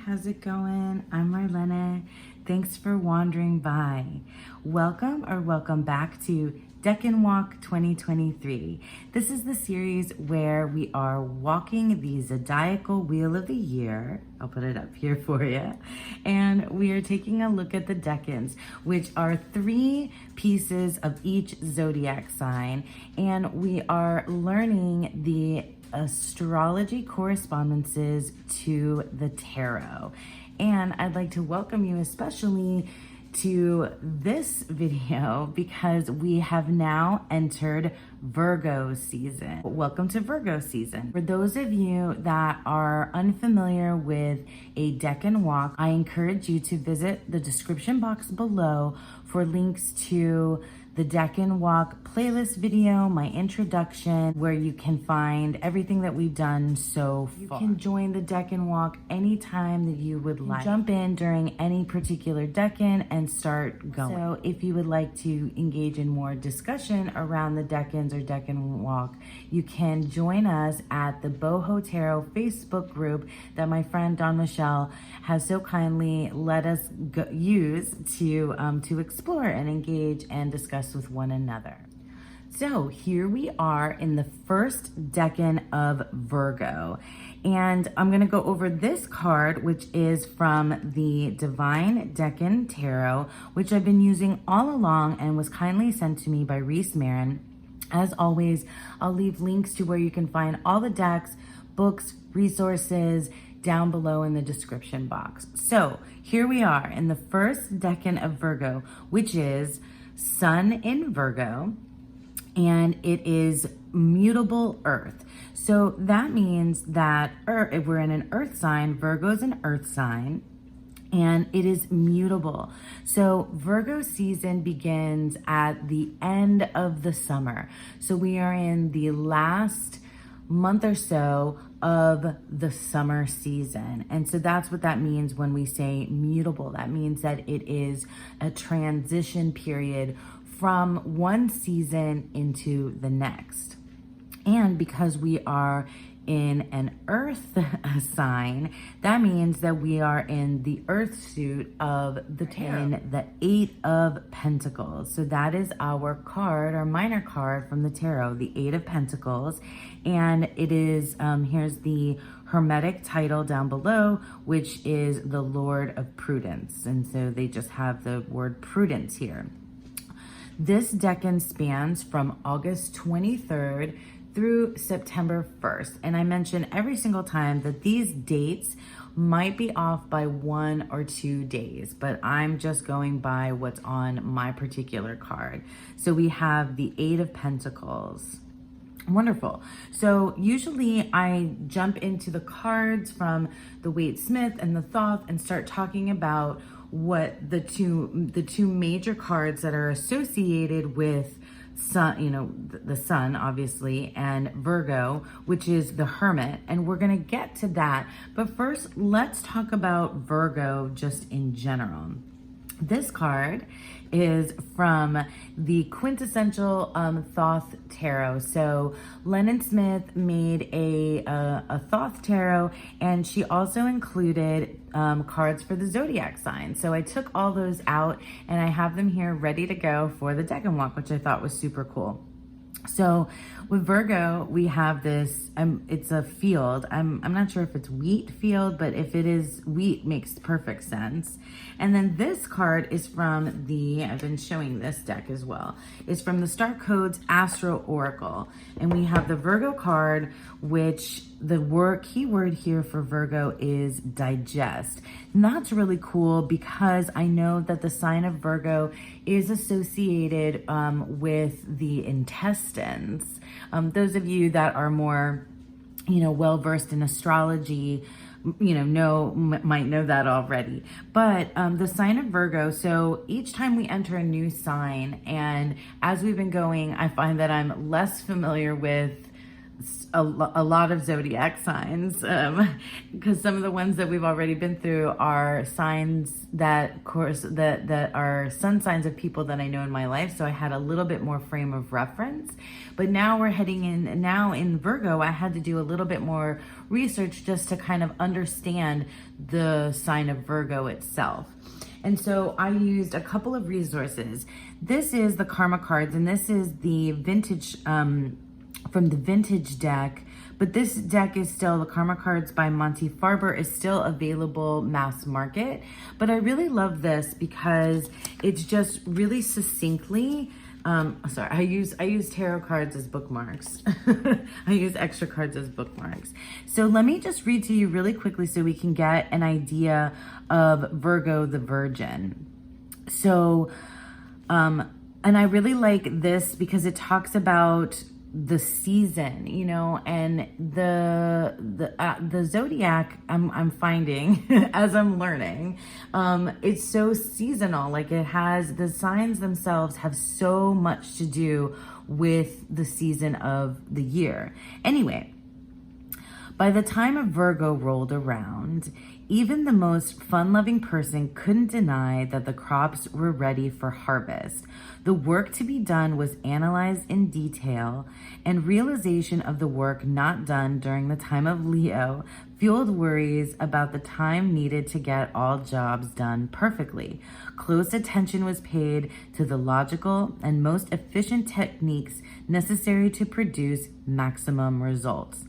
how's it going? I'm Marlena. Thanks for wandering by. Welcome back to Decan Walk 2023. This is the series where we are walking the zodiacal wheel of the year. I'll put it up here for you. And we are taking a look at the decans, which are 3 pieces of each zodiac sign. And we are learning the astrology correspondences to the tarot. And I'd like to welcome you especially to this video because we have now entered Virgo season. Welcome to Virgo season. For those of you that are unfamiliar with a Decan Walk, I encourage you to visit the description box below for links to the Decan Walk playlist video, my introduction, where you can find everything that we've done so far. You can join the Decan Walk anytime that you would like. Jump in during any particular Decan and start going. So if you would like to engage in more discussion around the Decans or Decan Walk, you can join us at the Boho Tarot Facebook group that my friend Dawn Michelle has so kindly let us use to explore and engage and discuss with one another. So here we are in the first decan of Virgo, and I'm going to go over this card, which is from the Divine Decan Tarot, which I've been using all along and was kindly sent to me by Reese Marin. As always, I'll leave links to where you can find all the decks, books, resources down below in the description box. So here we are in the first decan of Virgo, which is Sun in Virgo, and it is mutable earth. So that means that if we're in an earth sign, Virgo is an earth sign, and it is mutable. So Virgo season begins at the end of the summer. So we are in the last month or so of the summer season. And so that's what that means when we say mutable. That means that it is a transition period from one season into the next. And because we are in an earth sign, that means that we are in the earth suit of the tarot, the 8 of Pentacles. So that is our card, our minor card from the tarot, the 8 of Pentacles. And it is, here's the Hermetic title down below, which is the Lord of Prudence. And so they just have the word prudence here. This decan spans from August 23rd through September 1st. And I mention every single time that these dates might be off by 1 or 2 days, but I'm just going by what's on my particular card. So we have the 8 of Pentacles. Wonderful. So usually I jump into the cards from the Waite Smith and the Thoth and start talking about what the two major cards that are associated with Sun, the Sun, obviously, and Virgo, which is the Hermit. And we're going to get to that. But first, let's talk about Virgo just in general. This card is from the quintessential Thoth tarot. So Lennon Smith made a Thoth tarot, and she also included cards for the zodiac sign. So I took all those out and I have them here ready to go for the Decan Walk, which I thought was super cool. So with Virgo, we have this, it's a field. I'm not sure if it's wheat field, but if it is wheat, makes perfect sense. And then this card is from I've been showing this deck as well. It's from the Star Codes Astro Oracle. And we have the Virgo card, which the keyword here for Virgo is digest. And that's really cool because I know that the sign of Virgo is associated with the intestines. Those of you that are more, well-versed in astrology, might know that already. But the sign of Virgo, so each time we enter a new sign, and as we've been going, I find that I'm less familiar with a lot of zodiac signs, because some of the ones that we've already been through are signs that are sun signs of people that I know in my life. So I had a little bit more frame of reference, but now we're heading in now in Virgo. I had to do a little bit more research just to kind of understand the sign of Virgo itself. And so I used a couple of resources. This is the Karma cards, and this is the vintage, from the vintage deck, but this deck is still, the Karma cards by Monty Farber is still available mass market. But I really love this because it's just really succinctly, sorry, I use tarot cards as bookmarks. I use extra cards as bookmarks. So let me just read to you really quickly so we can get an idea of Virgo the Virgin. So, and I really like this because it talks about the season, you know, and the zodiac I'm finding as I'm learning, it's so seasonal. Like it has, the signs themselves have so much to do with the season of the year. Anyway, by the time of Virgo rolled around, even the most fun-loving person couldn't deny that the crops were ready for harvest. The work to be done was analyzed in detail, and realization of the work not done during the time of Leo fueled worries about the time needed to get all jobs done perfectly. Close attention was paid to the logical and most efficient techniques necessary to produce maximum results.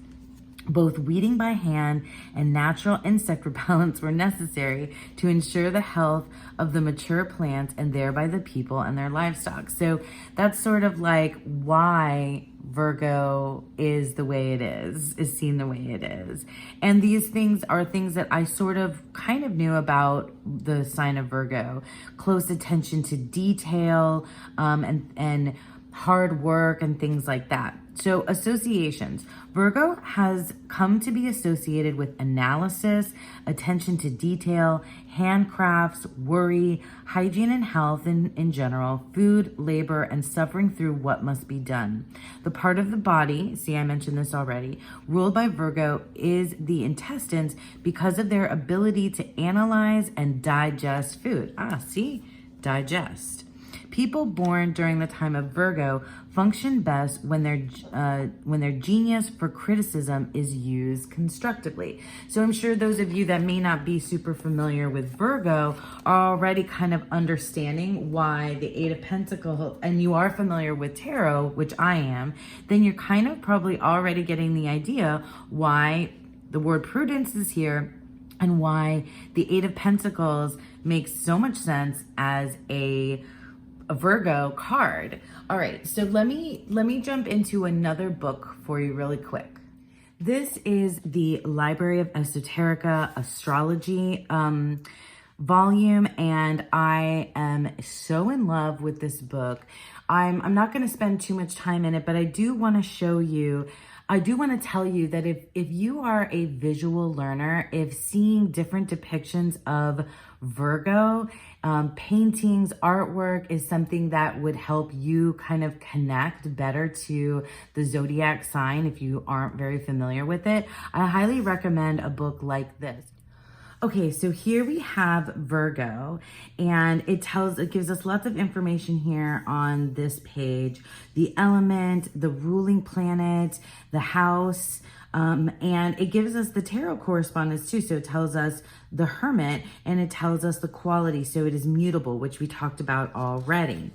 Both weeding by hand and natural insect repellents were necessary to ensure the health of the mature plants and thereby the people and their livestock. So that's sort of like why Virgo is the way it is seen the way it is. And these things are things that I sort of kind of knew about the sign of Virgo. Close attention to detail, and hard work and things like that. So associations. Virgo has come to be associated with analysis, attention to detail, handcrafts, worry, hygiene and health in general, food, labor, and suffering through what must be done. The part of the body, see, I mentioned this already, ruled by Virgo is the intestines because of their ability to analyze and digest food. See, digest. People born during the time of Virgo function best when their genius for criticism is used constructively. So I'm sure those of you that may not be super familiar with Virgo are already kind of understanding why the Eight of Pentacles, and you are familiar with tarot, which I am, then you're kind of probably already getting the idea why the word prudence is here and why the Eight of Pentacles makes so much sense as a Virgo card. All right, so let me jump into another book for you really quick. This is the Library of Esoterica Astrology volume, and I am so in love with this book. I'm not going to spend too much time in it, but I do want to show you, I do want to tell you that if you are a visual learner, if seeing different depictions of Virgo, paintings, artwork is something that would help you kind of connect better to the zodiac sign if you aren't very familiar with it, I highly recommend a book like this. Okay, so here we have Virgo, and it gives us lots of information here on this page. The element, the ruling planet, the house, and it gives us the tarot correspondence too. So it tells us the Hermit, and it tells us the quality. So it is mutable, which we talked about already.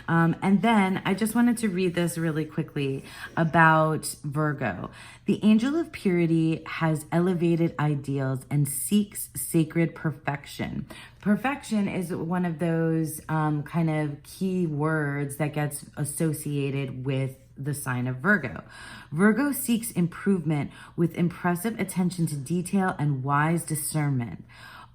And then I just wanted to read this really quickly about Virgo. The angel of purity has elevated ideals and seeks sacred perfection. Perfection is one of those kind of key words that gets associated with the sign of Virgo. Virgo seeks improvement with impressive attention to detail and wise discernment.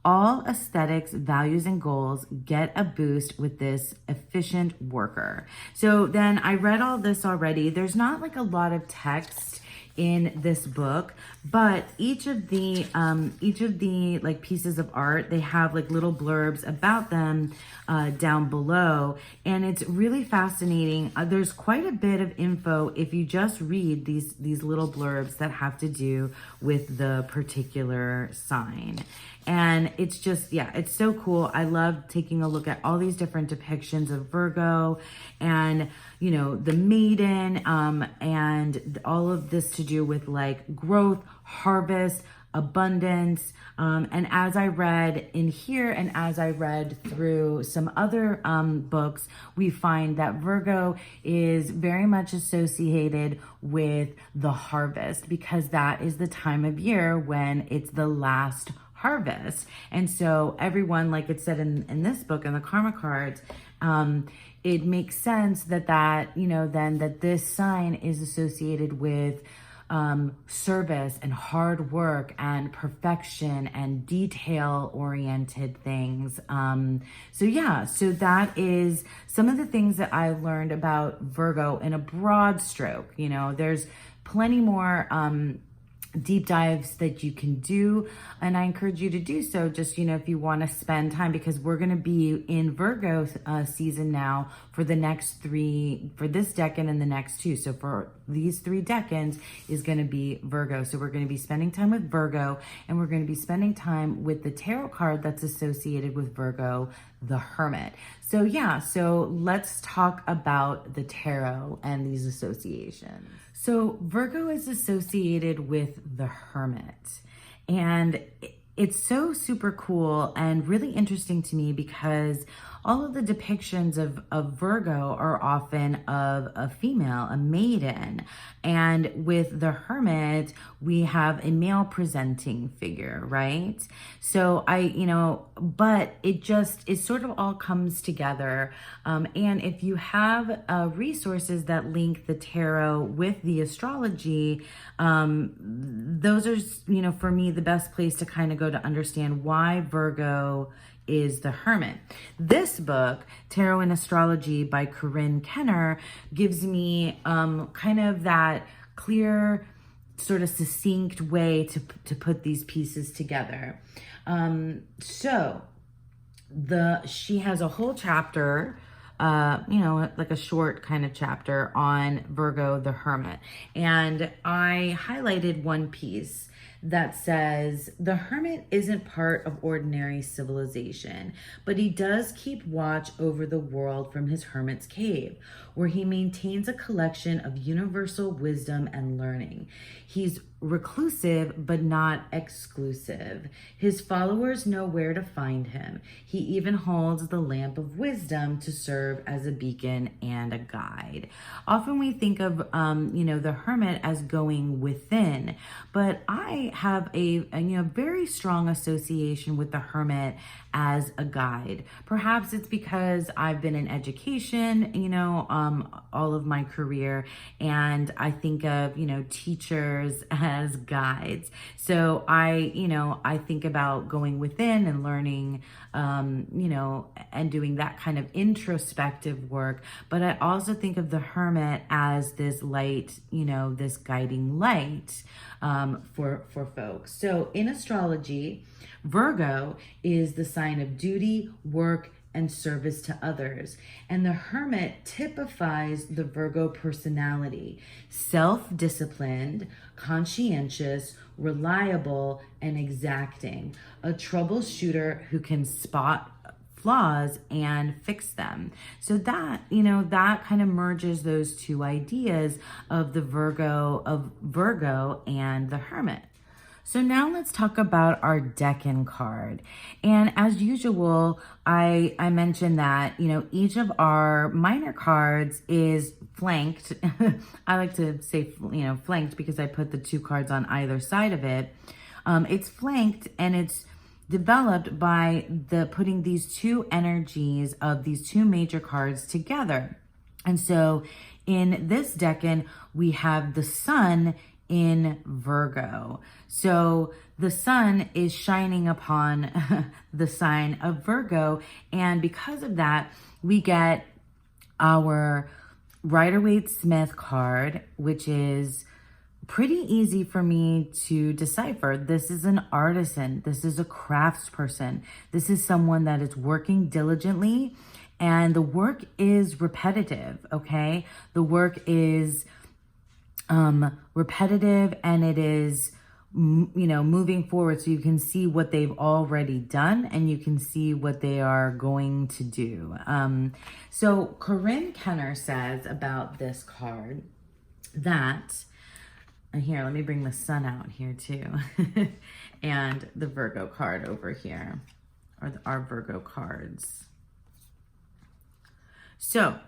All aesthetics, values, and goals get a boost with this efficient worker. So then I read all this already. There's not like a lot of text in this book, but each of the like pieces of art, they have like little blurbs about them down below, and it's really fascinating. There's quite a bit of info if you just read these little blurbs that have to do with the particular sign. And it's just, yeah, it's so cool. I love taking a look at all these different depictions of Virgo and, you know, the maiden, and all of this to do with like growth, harvest, abundance. And as I read in here and as I read through some other books, we find that Virgo is very much associated with the harvest, because that is the time of year when it's the last harvest. And so everyone, like it said in this book, in the karma cards, it makes sense that you know, then that this sign is associated with service and hard work and perfection and detail oriented things. So yeah, so that is some of the things that I learned about Virgo in a broad stroke. You know, there's plenty more deep dives that you can do, and I encourage you to do so, just, you know, if you want to spend time, because we're going to be in Virgo season now for the next three, for this decan and the next two. So for these 3 decans is going to be Virgo. So we're going to be spending time with Virgo, and we're going to be spending time with the tarot card that's associated with Virgo, the Hermit. So yeah, so let's talk about the tarot and these associations. So Virgo is associated with the Hermit, and it's so super cool and really interesting to me, because all of the depictions of Virgo are often of a female, a maiden. And with the Hermit, we have a male presenting figure, right? So but it sort of all comes together. And if you have resources that link the tarot with the astrology, those are, you know, for me, the best place to kind of go to understand why Virgo is the Hermit. This book, Tarot and Astrology by Corinne Kenner, gives me kind of that clear, sort of succinct way to put these pieces together. So she has a whole chapter, you know, like a short kind of chapter on Virgo the Hermit. And I highlighted one piece that says, the Hermit isn't part of ordinary civilization, but he does keep watch over the world from his hermit's cave, where he maintains a collection of universal wisdom and learning. He's reclusive, but not exclusive. His followers know where to find him. He even holds the lamp of wisdom to serve as a beacon and a guide. Often we think of, you know, the Hermit as going within, but I have a very strong association with the Hermit as a guide. Perhaps it's because I've been in education, you know, all of my career, and I think of, you know, teachers as guides. So I think about going within and learning, you know, and doing that kind of introspective work. But I also think of the Hermit as this light, you know, this guiding light for folks. So in astrology, Virgo is the sign of duty, work, and service to others. And the Hermit typifies the Virgo personality: self-disciplined, conscientious, reliable, and exacting. A troubleshooter who can spot flaws and fix them. So that, you know, that kind of merges those two ideas of the Virgo and the Hermit. So now let's talk about our Decan card. And as usual, I mentioned that, you know, each of our minor cards is flanked. I like to say, you know, flanked because I put the 2 cards on either side of it. It's flanked, and it's developed by putting these 2 energies of these 2 major cards together. And so in this decan, we have the Sun in Virgo. So the sun is shining upon the sign of Virgo, and because of that, we get our Rider-Waite-Smith card, which is pretty easy for me to decipher. This is an artisan. This is a craftsperson. This is someone that is working diligently, and the work is repetitive, okay? The work is repetitive, and it is, you know, moving forward, so you can see what they've already done and you can see what they are going to do. So Corinne Kenner says about this card that, and here, let me bring the Sun out here too, and the Virgo card over here, or our Virgo cards. So,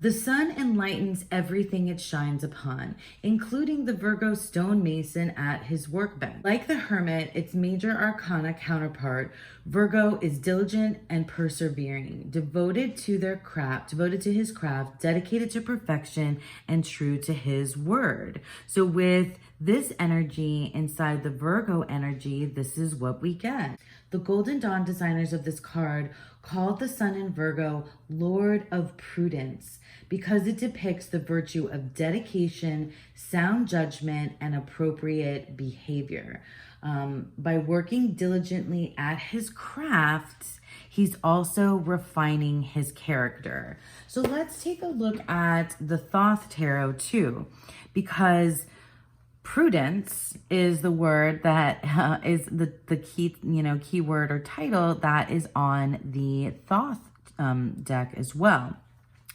the sun enlightens everything it shines upon, including the Virgo stonemason at his workbench. Like the Hermit, its major arcana counterpart, Virgo is diligent and persevering, devoted to his craft, dedicated to perfection, and true to his word. So with this energy inside the Virgo energy, this is what we get. The Golden Dawn designers of this card called the sun in Virgo Lord of Prudence because it depicts the virtue of dedication, sound judgment, and appropriate behavior. By working diligently at his craft, he's also refining his character. So let's take a look at the Thoth Tarot too, because prudence is the word that is the key, key word or title that is on the Thoth deck as well.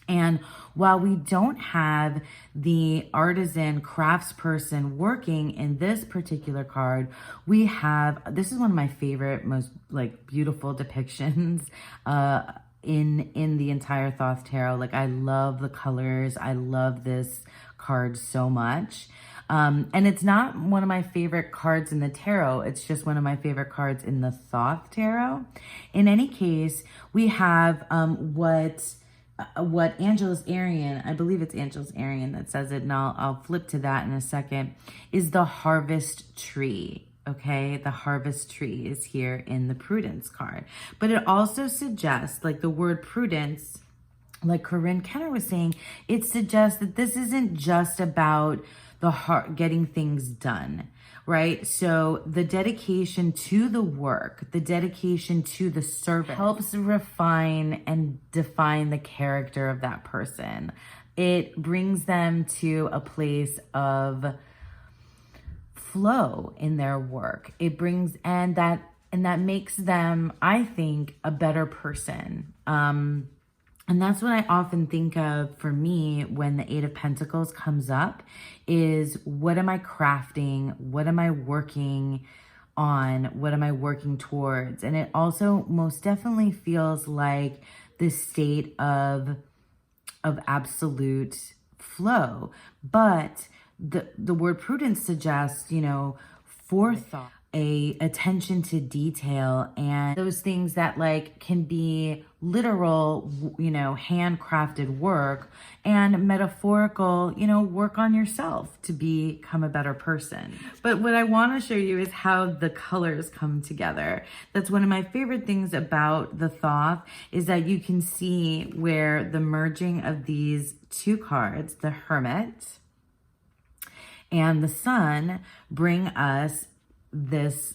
And while we don't have the artisan craftsperson working in this particular card, we have, this is one of my favorite, most like beautiful depictions in the entire Thoth Tarot. Like, I love the colors. I love this card so much. And it's not one of my favorite cards in the tarot. It's just one of my favorite cards in the Thoth Tarot. In any case, we have what Angelus Arian, I believe it's Angelus Arian that says it, and I'll flip to that in a second, is the harvest tree. Okay, the harvest tree is here in the prudence card. But it also suggests, like the word prudence, like Corinne Kenner was saying, it suggests that this isn't just about the heart getting things done, right? So the dedication to the work, the dedication to the service helps refine and define the character of that person. It brings them to a place of flow in their work. It brings, and that makes them, I think, a better person. And that's what I often think of for me when the Eight of Pentacles comes up, is what am I crafting? What am I working on? What am I working towards? And it also most definitely feels like this state of absolute flow. But the word prudence suggests, forethought, a attention to detail, and those things that like can be literal, handcrafted work, and metaphorical, work on yourself to become a better person. But what I want to show you is how the colors come together. That's one of my favorite things about the Thoth, is that you can see where the merging of these two cards, the Hermit and the Sun, bring us this,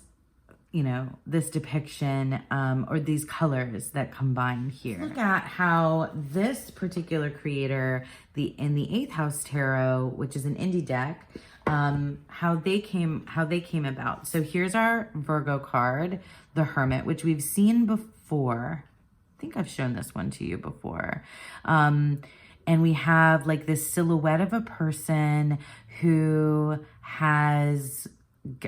this depiction, or these colors that combine here. Look at how this particular creator, in the 8th House Tarot, which is an indie deck, how they came about. So here's our Virgo card, the Hermit, which we've seen before. I think I've shown this one to you before. And we have like this silhouette of a person who has,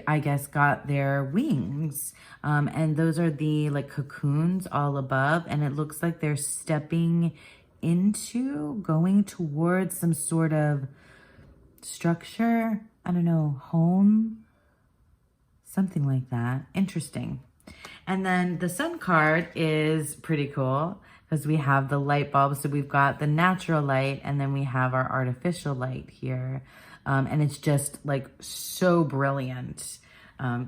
I guess, got their wings. And those are the like cocoons all above. And it looks like they're stepping into, going towards some sort of structure. I don't know, home, something like that. Interesting. And then the Sun card is pretty cool because we have the light bulb. So we've got the natural light, and then we have our artificial light here. And it's just like so brilliant,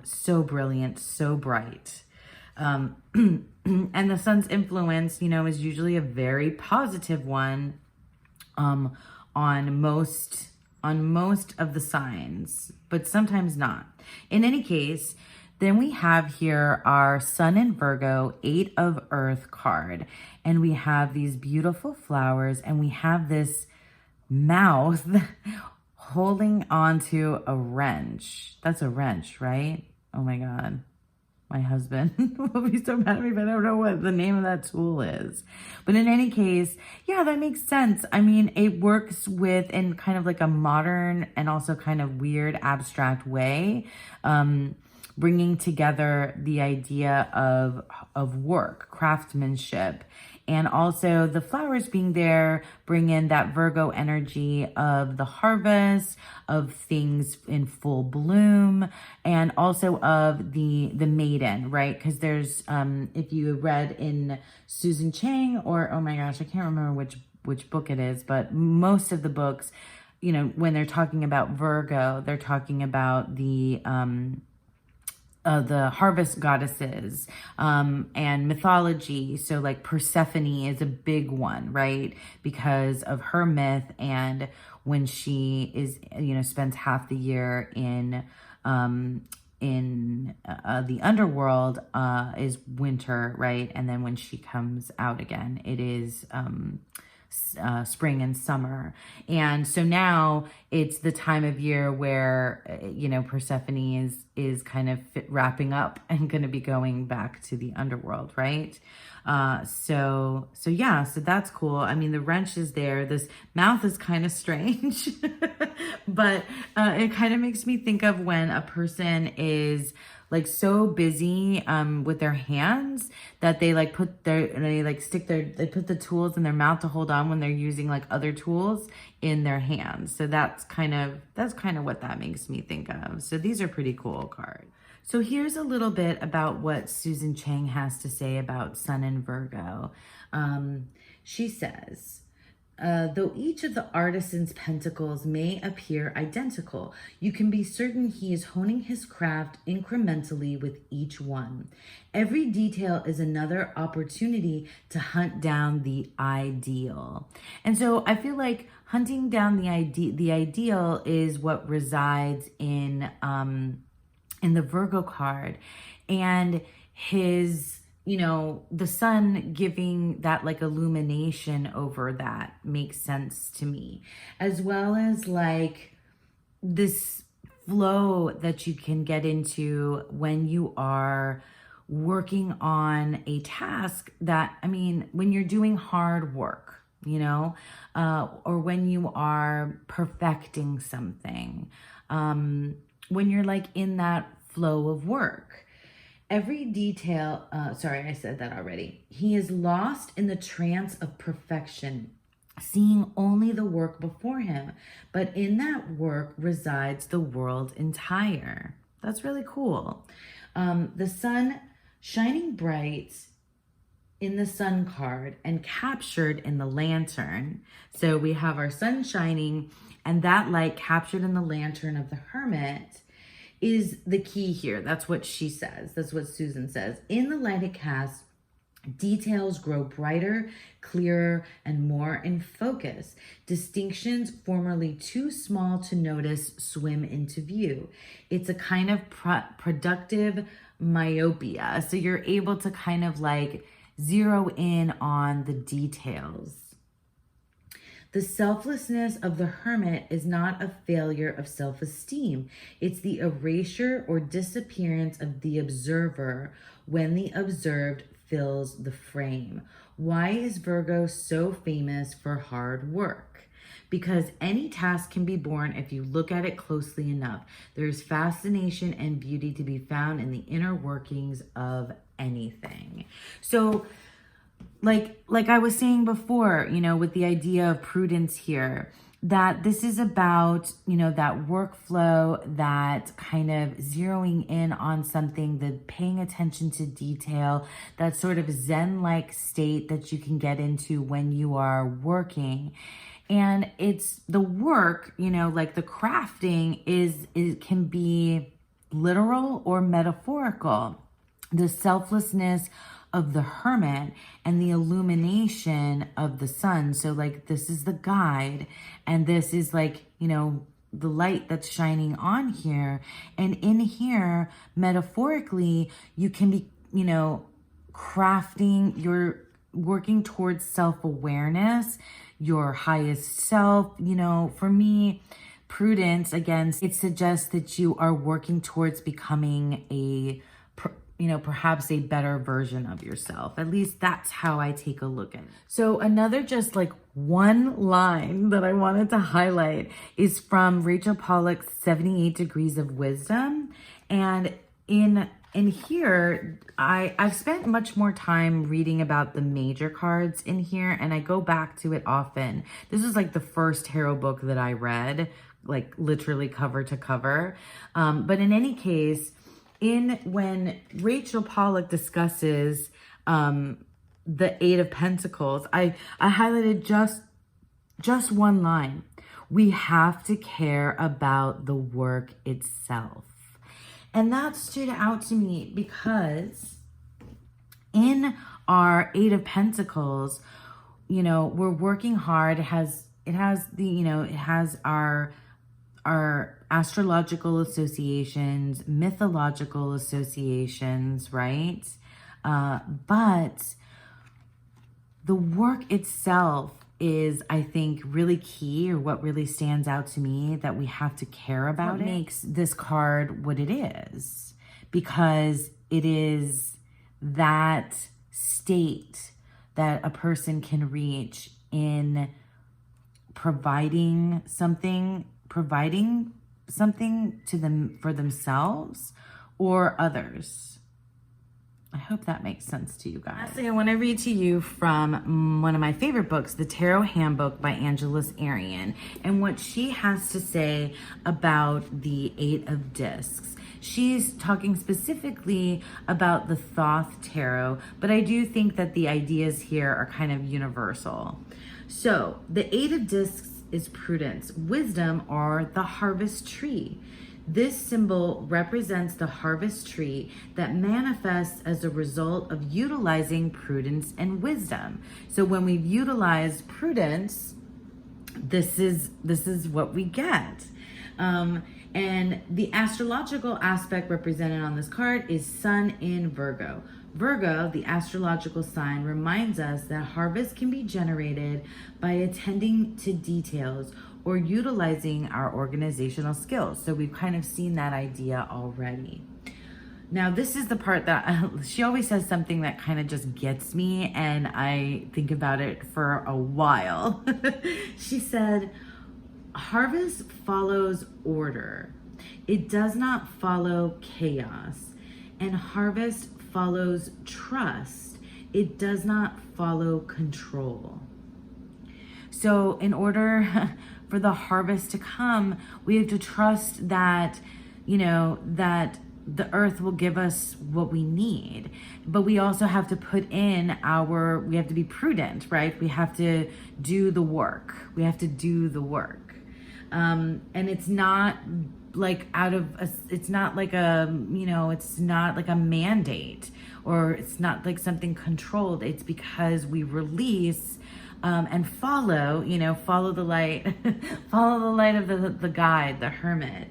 so bright. And the Sun's influence, is usually a very positive one on most on most of the signs, but sometimes not. In any case, then we have here our Sun in Virgo, 8 of Earth card. And we have these beautiful flowers, and we have this mouth holding onto a wrench. That's a wrench, right? Oh my God. My husband will be so mad at me, but I don't know what the name of that tool is. But in any case, yeah, that makes sense. I mean, it works with in kind of like a modern and also kind of weird abstract way, bringing together the idea of work, craftsmanship, and also the flowers being there bring in that Virgo energy of the harvest, of things in full bloom, and also of the maiden, right? Because there's, if you read in Susan Chang, or, oh my gosh, I can't remember which book it is, but most of the books, you know, when they're talking about Virgo, they're talking about the harvest goddesses, and mythology. So like Persephone is a big one, right? Because of her myth, and when she is, you know, spends half the year in the underworld, is winter, right? And then when she comes out again, it is, spring and summer. And so now it's the time of year where, you know, Persephone is kind of wrapping up and going to be going back to the underworld, right? So yeah, so that's cool. I mean, the wrench is there. This mouth is kind of strange, but it kind of makes me think of when a person is like so busy with their hands that they like put they put the tools in their mouth to hold on when they're using like other tools in their hands. So that's kind of what that makes me think of. So these are pretty cool cards. So here's a little bit about what Susan Chang has to say about Sun in Virgo. She says, though each of the artisan's pentacles may appear identical, you can be certain he is honing his craft incrementally with each one. Every detail is another opportunity to hunt down the ideal. And so I feel like hunting down the ideal is what resides in the Virgo card, and his, you know, the sun giving that like illumination over that makes sense to me, as well as like this flow that you can get into when you are working on a task that, I mean, when you're doing hard work, you know, or when you are perfecting something, when you're like in that flow of work. Every detail, sorry, I said that already. He is lost in the trance of perfection, seeing only the work before him, but in that work resides the world entire. That's really cool. The sun shining bright in the sun card and captured in the lantern. So we have our sun shining, and that light captured in the lantern of the hermit is the key here. That's what she says. That's what Susan says. In the light it casts, details grow brighter, clearer, and more in focus. Distinctions formerly too small to notice swim into view. It's a kind of productive myopia. So you're able to kind of like zero in on the details. The selflessness of the hermit is not a failure of self-esteem. It's the erasure or disappearance of the observer when the observed fills the frame. Why is Virgo so famous for hard work? Because any task can be borne if you look at it closely enough. There's fascination and beauty to be found in the inner workings of anything. So like I was saying before, you know, with the idea of prudence here, that this is about, you know, that workflow, that kind of zeroing in on something, the paying attention to detail, that sort of Zen-like state that you can get into when you are working. And it's the work, you know, like the crafting it can be literal or metaphorical. The selflessness of the Hermit and the illumination of the Sun. So like this is the guide, and this is like, you know, the light that's shining on here. And in here, metaphorically, you can be, you know, crafting, you're working towards self-awareness, your highest self. You know, for me, prudence, again, it suggests that you are working towards becoming a, you know, perhaps a better version of yourself. At least that's how I take a look at it. So another just like one line that I wanted to highlight is from Rachel Pollack's 78 Degrees of Wisdom. And in here, I've spent much more time reading about the major cards in here, and I go back to it often. This is like the first tarot book that I read, like literally cover to cover. But in any case, when Rachel Pollack discusses the Eight of Pentacles, I highlighted just one line. We have to care about the work itself. And that stood out to me because in our Eight of Pentacles, you know, we're working hard. It has our astrological associations, mythological associations, right? But the work itself is, I think, really key, or what really stands out to me, that we have to care about. What makes this card what it is, because it is that state that a person can reach in providing something to them, for themselves or others. I hope that makes sense to you guys. Lastly, I want to read to you from one of my favorite books, The Tarot Handbook by Angeles Arian, and what she has to say about the Eight of Discs. She's talking specifically about the Thoth Tarot, but I do think that the ideas here are kind of universal. So the Eight of Discs is prudence, wisdom, or the harvest tree. This symbol represents the harvest tree that manifests as a result of utilizing prudence and wisdom. So when we've utilized prudence, this is what we get. And the astrological aspect represented on this card is Sun in Virgo. Virgo, the astrological sign, reminds us that harvest can be generated by attending to details or utilizing our organizational skills. So we've kind of seen that idea already. Now, this is the part that she always says something that kind of just gets me, and I think about it for a while. She said, harvest follows order. It does not follow chaos. And harvest follows trust. It does not follow control. So in order for the harvest to come, we have to trust that, you know, that the earth will give us what we need. But we also have to put in we have to be prudent, right? We have to do the work. We have to do the work. And it's not like it's not like a, you know, it's not like a mandate, or it's not like something controlled. It's because we release and follow the light, follow the light of the guide, the hermit,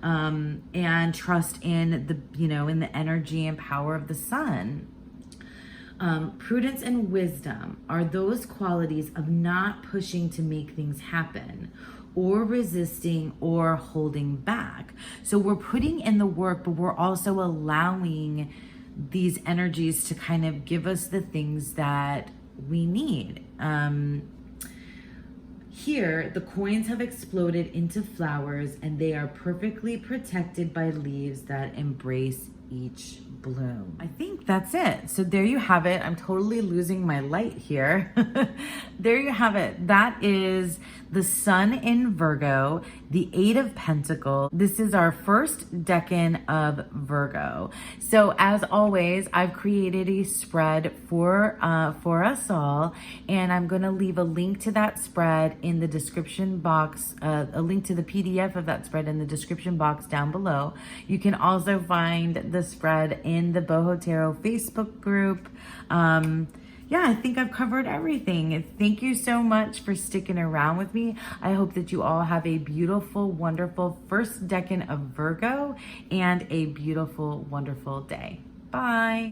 and trust in in the energy and power of the sun. Prudence and wisdom are those qualities of not pushing to make things happen, or resisting or holding back. So we're putting in the work, but we're also allowing these energies to kind of give us the things that we need. Here, the coins have exploded into flowers, and they are perfectly protected by leaves that embrace each bloom. I think that's it. So there you have it. I'm totally losing my light here. there you have it. That is the Sun in Virgo, the Eight of Pentacles. This is our first decan of Virgo. So as always, I've created a spread for us all, and I'm going to leave a link to that spread in the description box, a link to the PDF of that spread in the description box down below. You can also find the spread in the Boho Tarot Facebook group. Yeah, I think I've covered everything. Thank you so much for sticking around with me. I hope that you all have a beautiful, wonderful first decan of Virgo and a beautiful, wonderful day. Bye.